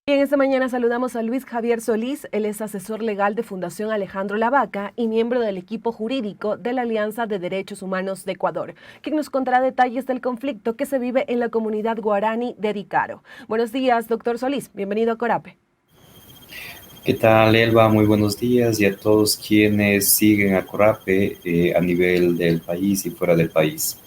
En esta mañana saludamos a Luis Javier Solís, él es asesor legal de Fundación Alejandro Lavaca y miembro del equipo jurídico de la Alianza de Derechos Humanos de Ecuador, quien nos contará detalles del conflicto que se vive en la comunidad guaraní de Dicaro. Buenos días, doctor Solís, bienvenido a Corape. ¿Qué tal, Elba? Muy buenos días y a todos quienes siguen a Corape a nivel del país y fuera del país.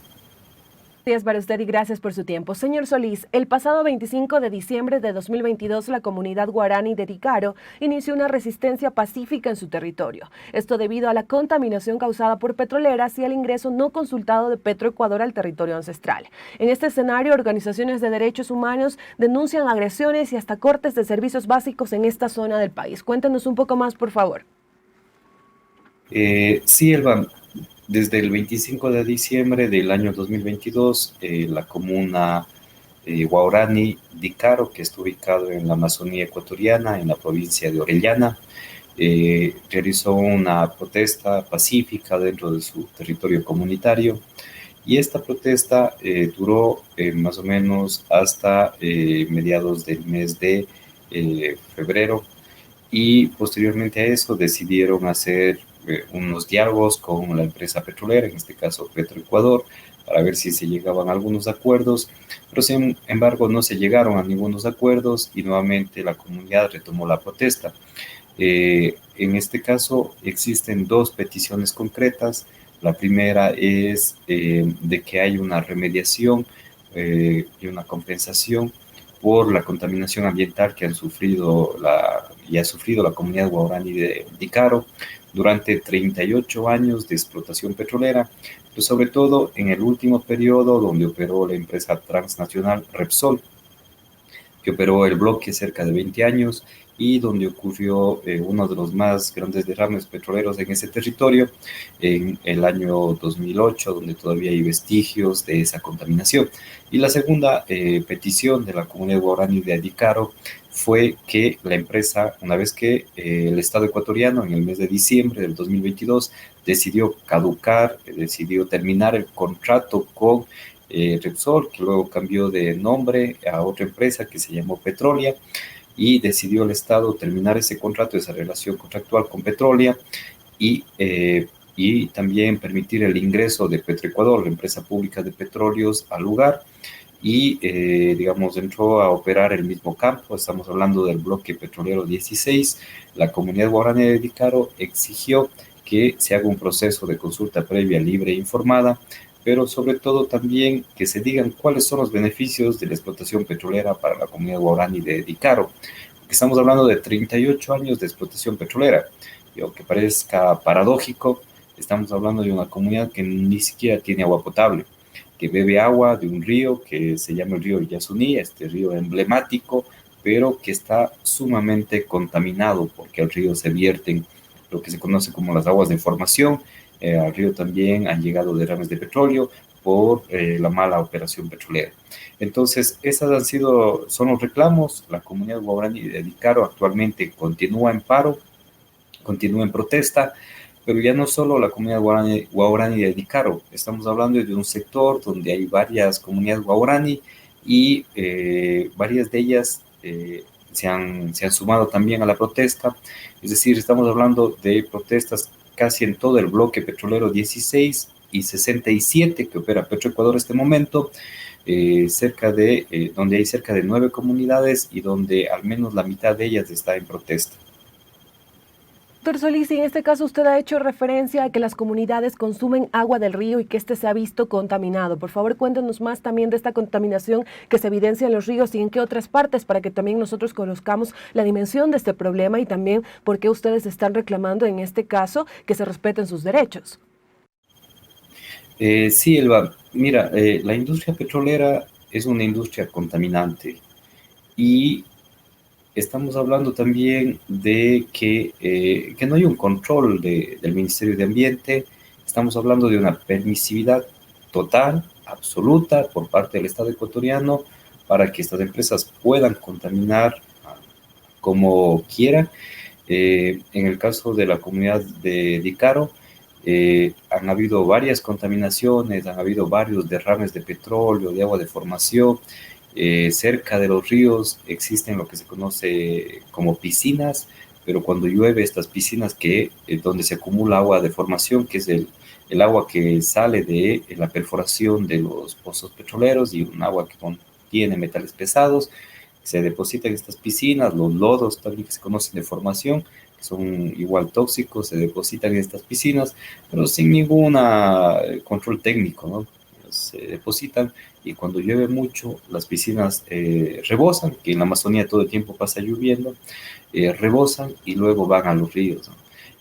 Gracias para usted y gracias por su tiempo. Señor Solís, el pasado 25 de diciembre de 2022, la comunidad guaraní de Dicaro inició una resistencia pacífica en su territorio. Esto debido a la contaminación causada por petroleras y al ingreso no consultado de Petroecuador al territorio ancestral. En este escenario, organizaciones de derechos humanos denuncian agresiones y hasta cortes de servicios básicos en esta zona del país. Cuéntenos un poco más, por favor. Sí, Elba, desde el 25 de diciembre del año 2022, la comuna Guaraní Dicaro, que está ubicado en la Amazonía ecuatoriana, en la provincia de Orellana, realizó una protesta pacífica dentro de su territorio comunitario. Y esta protesta duró más o menos hasta mediados del mes de febrero, y posteriormente a eso decidieron hacer unos diálogos con la empresa petrolera, en este caso Petroecuador, para ver si se llegaban a algunos acuerdos, pero sin embargo no se llegaron a ningunos acuerdos y nuevamente la comunidad retomó la protesta. En este caso existen dos peticiones concretas. La primera es de que hay una remediación y una compensación por la contaminación ambiental que han sufrido y ha sufrido la comunidad guaraní de Dicaro durante 38 años de explotación petrolera, pero sobre todo en el último periodo donde operó la empresa transnacional Repsol, que operó el bloque cerca de 20 años y donde ocurrió uno de los más grandes derrames petroleros en ese territorio en el año 2008, donde todavía hay vestigios de esa contaminación. Y la segunda petición de la comunidad guaraní de Adicaro fue que la empresa, una vez que el Estado ecuatoriano en el mes de diciembre del 2022 decidió caducar, decidió terminar el contrato con Repsol, que luego cambió de nombre a otra empresa que se llamó Petrolia, y decidió el Estado terminar ese contrato, esa relación contractual con Petrolia, y también permitir el ingreso de Petroecuador, la empresa pública de petróleos, al lugar, y digamos entró a operar el mismo campo. Estamos hablando del bloque petrolero 16. La comunidad guaraní de Dicaro exigió que se haga un proceso de consulta previa, libre e informada, pero sobre todo también que se digan cuáles son los beneficios de la explotación petrolera para la comunidad guaraní de Dicaro. Estamos hablando de 38 años de explotación petrolera, y aunque parezca paradójico, estamos hablando de una comunidad que ni siquiera tiene agua potable, que bebe agua de un río que se llama el río Yasuní, este río emblemático, pero que está sumamente contaminado porque al río se vierten lo que se conoce como las aguas de formación. Al río también han llegado derrames de petróleo por la mala operación petrolera. Entonces, son los reclamos. La comunidad guaraní de Dicaro actualmente continúa en paro, continúa en protesta, pero ya no solo la comunidad guaraní de Dicaro, estamos hablando de un sector donde hay varias comunidades guaraní y varias de ellas se han sumado también a la protesta. Es decir, estamos hablando de protestas casi en todo el bloque petrolero 16 y 67 que opera Petroecuador en este momento, donde hay cerca de 9 comunidades y donde al menos la mitad de ellas está en protesta. Doctor Solís, y en este caso usted ha hecho referencia a que las comunidades consumen agua del río y que este se ha visto contaminado. Por favor, cuéntenos más también de esta contaminación que se evidencia en los ríos y en qué otras partes, para que también nosotros conozcamos la dimensión de este problema y también por qué ustedes están reclamando en este caso que se respeten sus derechos. Sí, Elba, mira, la industria petrolera es una industria contaminante, y estamos hablando también de que no hay un control del Ministerio de Ambiente. Estamos hablando de una permisividad total, absoluta, por parte del Estado ecuatoriano para que estas empresas puedan contaminar como quieran. En el caso de la comunidad de Dicaro, han habido varias contaminaciones, han habido varios derrames de petróleo, de agua de formación, Cerca de los ríos existen lo que se conoce como piscinas, pero cuando llueve estas piscinas donde se acumula agua de formación, que es el agua que sale de la perforación de los pozos petroleros y un agua que contiene metales pesados, se depositan en estas piscinas, los lodos también que se conocen de formación, que son igual tóxicos, se depositan en estas piscinas, pero sin ningún control técnico, ¿no? Se depositan y cuando llueve mucho, las piscinas rebosan, que en la Amazonía todo el tiempo pasa lloviendo, rebosan y luego van a los ríos, ¿no?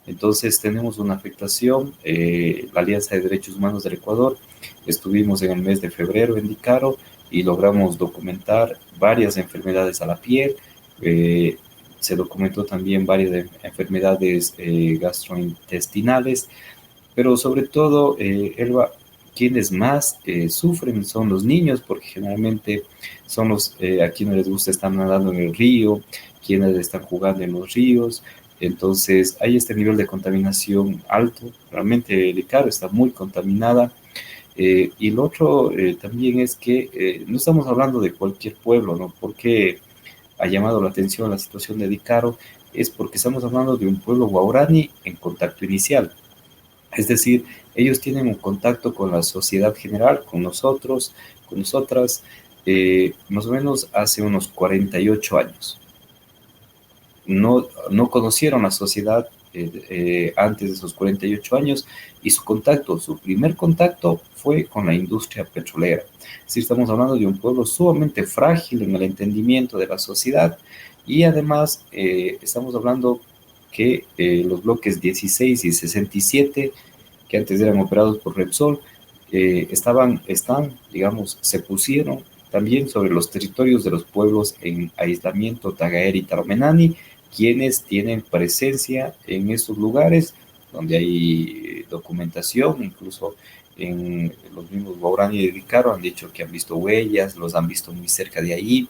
Entonces tenemos una afectación. La Alianza de Derechos Humanos del Ecuador, estuvimos en el mes de febrero en Dicaro y logramos documentar varias enfermedades a la piel. eh, Se documentó también varias enfermedades gastrointestinales, pero sobre todo, Elba, quienes más sufren son los niños, porque generalmente son los a quienes les gusta estar nadando en el río, quienes están jugando en los ríos. Entonces hay este nivel de contaminación alto. Realmente el Icaro está muy contaminada. Y lo otro también es que no estamos hablando de cualquier pueblo, ¿no? Porque ha llamado la atención la situación de Dicaro, es porque estamos hablando de un pueblo guaraní en contacto inicial. Es decir, ellos tienen un contacto con la sociedad general, con nosotros, con nosotras, más o menos hace unos 48 años. No conocieron la sociedad antes de esos 48 años y su primer contacto fue con la industria petrolera. Es decir, estamos hablando de un pueblo sumamente frágil en el entendimiento de la sociedad y además estamos hablando que los bloques 16 y 67, que antes eran operados por Repsol, digamos, se pusieron también sobre los territorios de los pueblos en aislamiento Tagaer y Taromenani, quienes tienen presencia en estos lugares donde hay documentación, incluso en los mismos Guaraní y Dicaro han dicho que han visto huellas, los han visto muy cerca de ahí,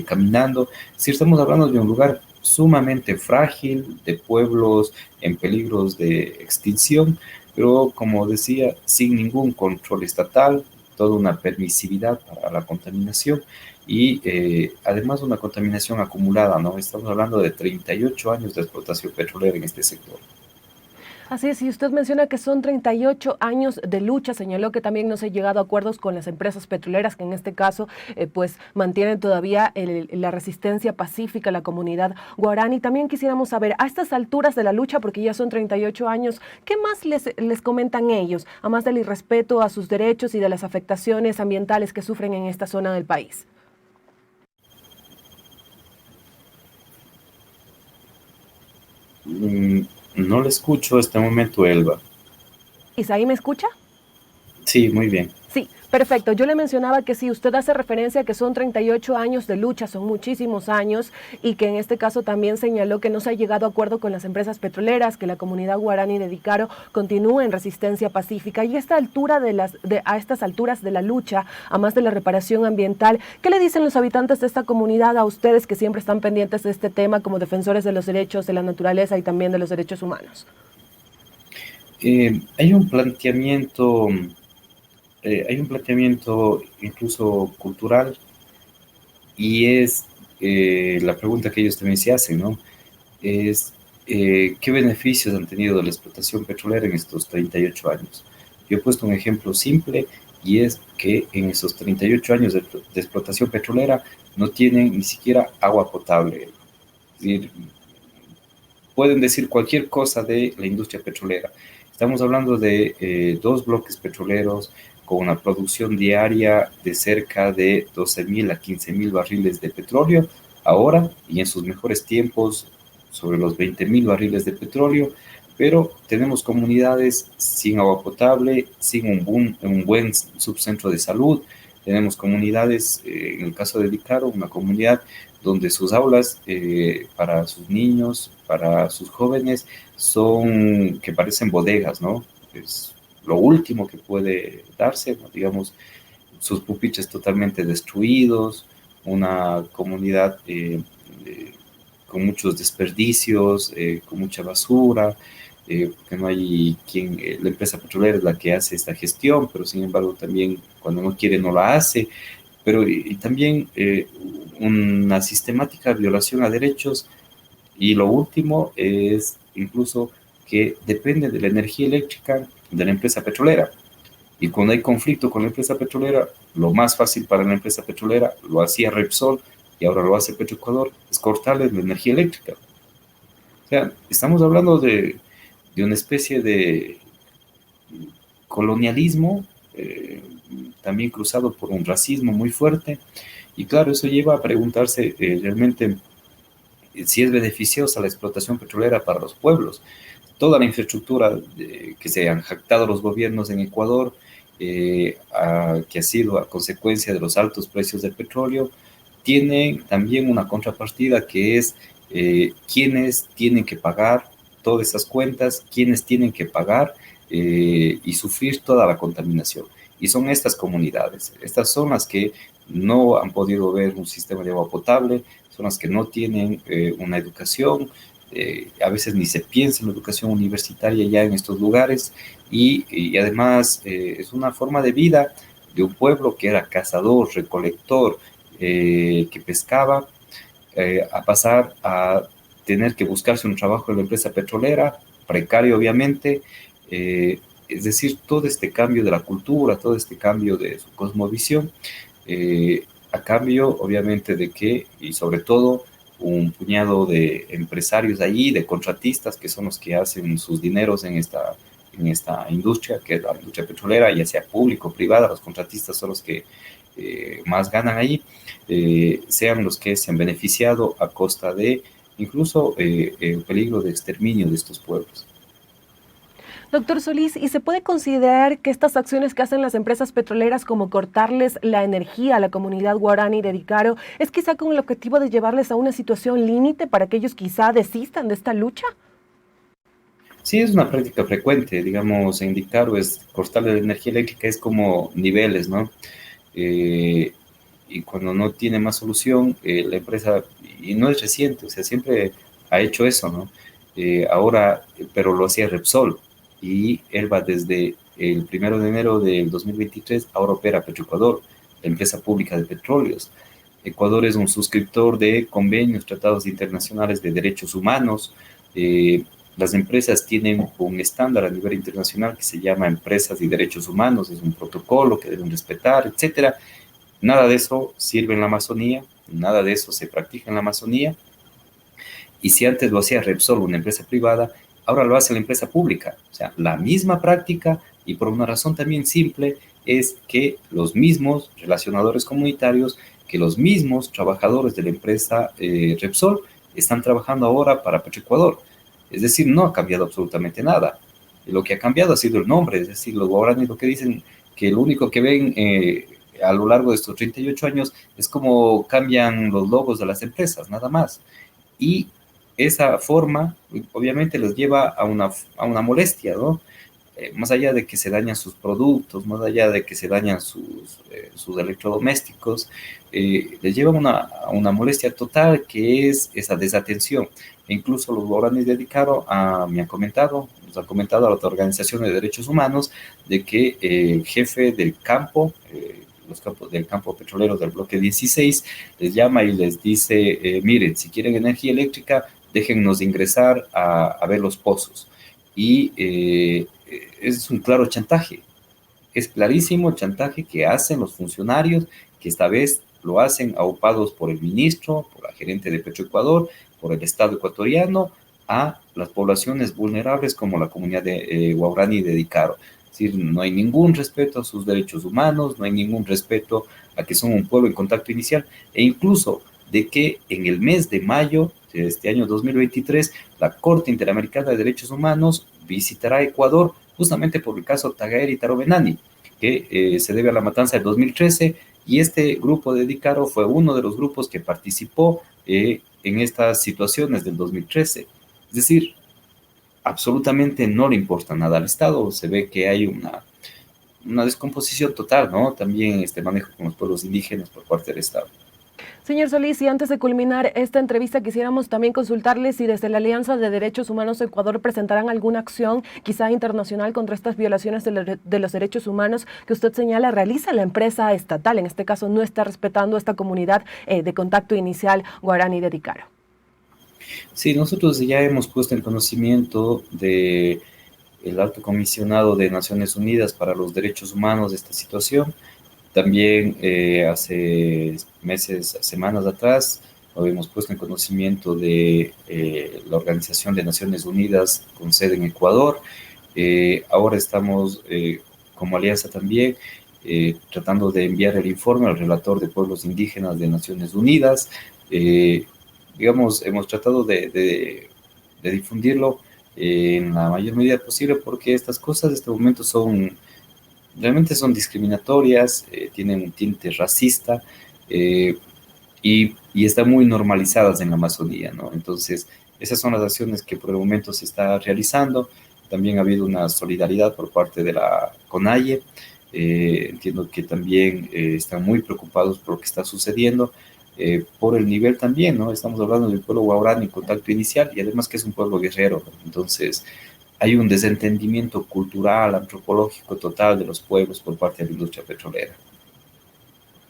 caminando. Si estamos hablando de un lugar sumamente frágil, de pueblos en peligros de extinción, pero como decía, sin ningún control estatal, toda una permisividad para la contaminación y además una contaminación acumulada, ¿no? Estamos hablando de 38 años de explotación petrolera en este sector. Así es, y usted menciona que son 38 años de lucha, señaló que también no se ha llegado a acuerdos con las empresas petroleras, que en este caso pues mantienen todavía la resistencia pacífica a la comunidad guaraní. También quisiéramos saber, a estas alturas de la lucha, porque ya son 38 años, ¿qué más les comentan ellos, a más del irrespeto a sus derechos y de las afectaciones ambientales que sufren en esta zona del país? No le escucho a este momento, Elba. ¿Isaí me escucha? Sí, muy bien. Sí, perfecto. Yo le mencionaba que sí, usted hace referencia a que son 38 años de lucha, son muchísimos años, y que en este caso también señaló que no se ha llegado a acuerdo con las empresas petroleras, que la comunidad guaraní de Dicaro continúa en resistencia pacífica. Y a estas alturas de la lucha, a más de la reparación ambiental, ¿qué le dicen los habitantes de esta comunidad a ustedes que siempre están pendientes de este tema como defensores de los derechos de la naturaleza y también de los derechos humanos? Hay un planteamiento incluso cultural y es la pregunta que ellos también se hacen, ¿no? Es ¿qué beneficios han tenido de la explotación petrolera en estos 38 años? Yo he puesto un ejemplo simple y es que en esos 38 años de explotación petrolera no tienen ni siquiera agua potable. Es decir, pueden decir cualquier cosa de la industria petrolera. Estamos hablando de dos bloques petroleros con una producción diaria de cerca de 12.000 a 15.000 barriles de petróleo ahora y en sus mejores tiempos sobre los 20.000 barriles de petróleo, pero tenemos comunidades sin agua potable, sin un buen subcentro de salud. Tenemos comunidades, en el caso de Dicaro, una comunidad donde sus aulas para sus niños, para sus jóvenes, son que parecen bodegas, ¿no? Es lo último que puede darse, ¿no? Digamos, sus pupitres totalmente destruidos, una comunidad con muchos desperdicios, con mucha basura, que no hay quien, la empresa petrolera es la que hace esta gestión, pero sin embargo también cuando no quiere no la hace. pero y también una sistemática violación a derechos. Y lo último es incluso que depende de la energía eléctrica de la empresa petrolera. Y cuando hay conflicto con la empresa petrolera, lo más fácil para la empresa petrolera, lo hacía Repsol y ahora lo hace Petroecuador, es cortarles la energía eléctrica. O sea, estamos hablando de una especie de colonialismo, también cruzado por un racismo muy fuerte. Y claro, eso lleva a preguntarse realmente si es beneficiosa la explotación petrolera para los pueblos. Toda la infraestructura que se han jactado los gobiernos en Ecuador, que ha sido a consecuencia de los altos precios del petróleo, tiene también una contrapartida que es quienes tienen que pagar todas esas cuentas, quienes tienen que pagar y sufrir toda la contaminación. Y son estas comunidades, estas son las que no han podido ver un sistema de agua potable, son las que no tienen una educación, a veces ni se piensa en la educación universitaria ya en estos lugares, y además es una forma de vida de un pueblo que era cazador, recolector, que pescaba, a pasar a tener que buscarse un trabajo en la empresa petrolera, precario obviamente, es decir, todo este cambio de la cultura, todo este cambio de su cosmovisión, a cambio obviamente de que, y sobre todo, un puñado de empresarios ahí, de contratistas, que son los que hacen sus dineros en esta industria, que es la industria petrolera, ya sea público o privada, los contratistas son los que más ganan ahí, sean los que se han beneficiado a costa de incluso el peligro de exterminio de estos pueblos. Doctor Solís, ¿y se puede considerar que estas acciones que hacen las empresas petroleras, como cortarles la energía a la comunidad guaraní de Dicaro, es quizá con el objetivo de llevarles a una situación límite para que ellos quizá desistan de esta lucha? Sí, es una práctica frecuente, digamos, en Dicaro es cortarle la energía eléctrica, es como niveles, ¿no? Eh, y cuando no tiene más solución, la empresa, y no es reciente, o sea, siempre ha hecho eso, ¿no? Ahora, pero lo hacía Repsol, y él va desde el 1 de enero del 2023, ahora opera Petroecuador, la empresa pública de petróleos. Ecuador es un suscriptor de convenios, tratados internacionales de derechos humanos. Las empresas tienen un estándar a nivel internacional que se llama Empresas y Derechos Humanos, es un protocolo que deben respetar, etcétera. Nada de eso sirve en la Amazonía, nada de eso se practica en la Amazonía. Y si antes lo hacía Repsol, una empresa privada, ahora lo hace la empresa pública. O sea, la misma práctica, y por una razón también simple, es que los mismos relacionadores comunitarios, que los mismos trabajadores de la empresa Repsol están trabajando ahora para Petroecuador. Es decir, no ha cambiado absolutamente nada. Lo que ha cambiado ha sido el nombre, es decir, los guaraníes lo que dicen que lo único que ven a lo largo de estos 38 años es cómo cambian los logos de las empresas, nada más. Y esa forma obviamente les lleva a una molestia, ¿no? Más allá de que se dañan sus productos, más allá de que se dañan sus electrodomésticos, les lleva a una molestia total que es esa desatención. E incluso los guaraníes dedicaron nos ha comentado a la Organización de Derechos Humanos de que el jefe del campo, los campos del campo petrolero del bloque 16, les llama y les dice, miren, si quieren energía eléctrica, déjennos ingresar a ver los pozos. Y es un claro chantaje, es clarísimo el chantaje que hacen los funcionarios, que esta vez lo hacen aupados por el ministro, por la gerente de Petroecuador, por el Estado ecuatoriano, a las poblaciones vulnerables como la comunidad de Guaraní de Dicaro. Es decir, no hay ningún respeto a sus derechos humanos, no hay ningún respeto a que son un pueblo en contacto inicial, e incluso de que en el mes de mayo de este año 2023, la Corte Interamericana de Derechos Humanos visitará Ecuador justamente por el caso Tagaer y Tarobenani, que se debe a la matanza del 2013, y este grupo de Dicaro fue uno de los grupos que participó en estas situaciones del 2013. Es decir, absolutamente no le importa nada al Estado, se ve que hay una descomposición total, ¿no? También este manejo con los pueblos indígenas por parte del Estado. Señor Solís, y antes de culminar esta entrevista, quisiéramos también consultarle si desde la Alianza de Derechos Humanos de Ecuador presentarán alguna acción, quizá internacional, contra estas violaciones de los derechos humanos que usted señala realiza la empresa estatal. En este caso, no está respetando esta comunidad de contacto inicial guaraní de Dicaro. Sí, nosotros ya hemos puesto en conocimiento de el Alto Comisionado de Naciones Unidas para los Derechos Humanos de esta situación. También hace meses, semanas atrás, lo hemos puesto en conocimiento de la Organización de Naciones Unidas con sede en Ecuador. Ahora estamos como alianza también tratando de enviar el informe al relator de pueblos indígenas de Naciones Unidas. Digamos, hemos tratado de difundirlo en la mayor medida posible porque estas cosas de este momento realmente son discriminatorias, tienen un tinte racista y están muy normalizadas en la Amazonía, ¿no? Entonces, esas son las acciones que por el momento se está realizando. También ha habido una solidaridad por parte de la CONAIE. Entiendo que también están muy preocupados por lo que está sucediendo, por el nivel también, ¿no? Estamos hablando del pueblo guaraní en contacto inicial y además que es un pueblo guerrero, ¿no? Entonces, hay un desentendimiento cultural, antropológico total de los pueblos por parte de la industria petrolera.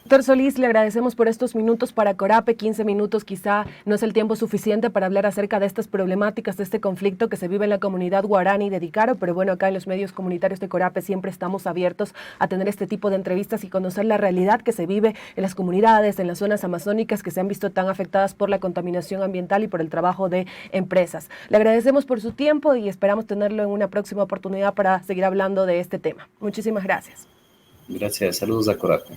Doctor Solís, le agradecemos por estos minutos para Corape. 15 minutos quizá no es el tiempo suficiente para hablar acerca de estas problemáticas, de este conflicto que se vive en la comunidad guaraní de Dicaro, pero bueno, acá en los medios comunitarios de Corape siempre estamos abiertos a tener este tipo de entrevistas y conocer la realidad que se vive en las comunidades, en las zonas amazónicas que se han visto tan afectadas por la contaminación ambiental y por el trabajo de empresas. Le agradecemos por su tiempo y esperamos tenerlo en una próxima oportunidad para seguir hablando de este tema. Muchísimas gracias. Gracias, saludos a Corape.